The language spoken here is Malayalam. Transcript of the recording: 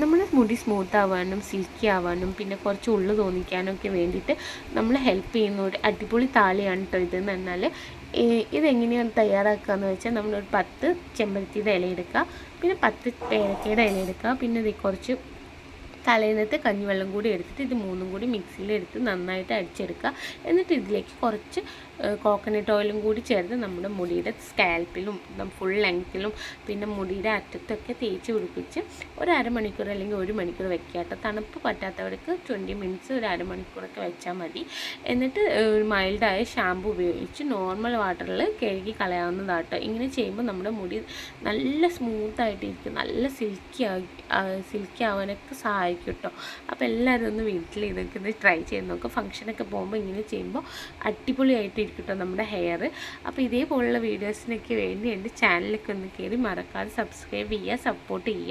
നമ്മുടെ മുടി സ്മൂത്ത് ആവാനും സിൽക്കി ആവാനും പിന്നെ കുറച്ച് ഉള്ളു തോന്നിക്കാനൊക്കെ വേണ്ടിയിട്ട് നമ്മൾ ഹെൽപ്പ് ചെയ്യുന്ന ഒരു അടിപൊളി താളിയാണ് കേട്ടോ ഇതെന്ന് പറഞ്ഞാൽ. ഇതെങ്ങനെയാണ് തയ്യാറാക്കുക വെച്ചാൽ നമ്മളൊരു 10 ചെമ്പരത്തിയുടെ ഇല എടുക്കുക, പിന്നെ 10 പേരക്കയുടെ ഇല എടുക്കുക, പിന്നെ ഇത് കുറച്ച് തലേന്നത്തെ കഞ്ഞിവെള്ളം കൂടി എടുത്തിട്ട് ഇത് മൂന്നും കൂടി മിക്സിയിലെടുത്ത് നന്നായിട്ട് അടിച്ചെടുക്കുക. എന്നിട്ട് ഇതിലേക്ക് കുറച്ച് കോക്കനട്ട് ഓയിലും കൂടി ചേർത്ത് നമ്മുടെ മുടിയുടെ സ്കാൽപ്പിലും ഫുൾ ലെങ്ത്തിലും പിന്നെ മുടിയുടെ അറ്റത്തൊക്കെ തേച്ച് പിടിപ്പിച്ച് ഒരു അരമണിക്കൂർ അല്ലെങ്കിൽ 1 മണിക്കൂർ വെക്കുക കേട്ടോ. തണുപ്പ് പറ്റാത്തവർക്ക് 20 മിനിറ്റ്സ് ഒരു അരമണിക്കൂറൊക്കെ വെച്ചാൽ മതി. എന്നിട്ട് മൈൽഡായ ഷാമ്പു ഉപയോഗിച്ച് നോർമൽ വാട്ടറിൽ കഴുകി കളയാവുന്നതാട്ടോ. ഇങ്ങനെ ചെയ്യുമ്പോൾ നമ്മുടെ മുടി നല്ല സ്മൂത്തായിട്ടിരിക്കും, നല്ല സിൽക്കി ആവാനൊക്കെ സഹായിക്കും കേട്ടോ. അപ്പോൾ എല്ലാവരും ഒന്ന് വീട്ടിൽ ഇതൊക്കെ ഒന്ന് ട്രൈ ചെയ്ത് നോക്കുക. ഫംഗ്ഷനൊക്കെ പോകുമ്പോൾ ഇങ്ങനെ ചെയ്യുമ്പോൾ അടിപൊളിയായിട്ട് ഇരിക്കും കേട്ടോ നമ്മുടെ ഹെയർ. അപ്പോൾ ഇതേപോലുള്ള വീഡിയോസിനൊക്കെ വേണ്ടി എൻ്റെ ചാനലൊക്കെ ഒന്ന് കയറി മറക്കാതെ സബ്സ്ക്രൈബ് ചെയ്യുക, സപ്പോർട്ട് ചെയ്യുക.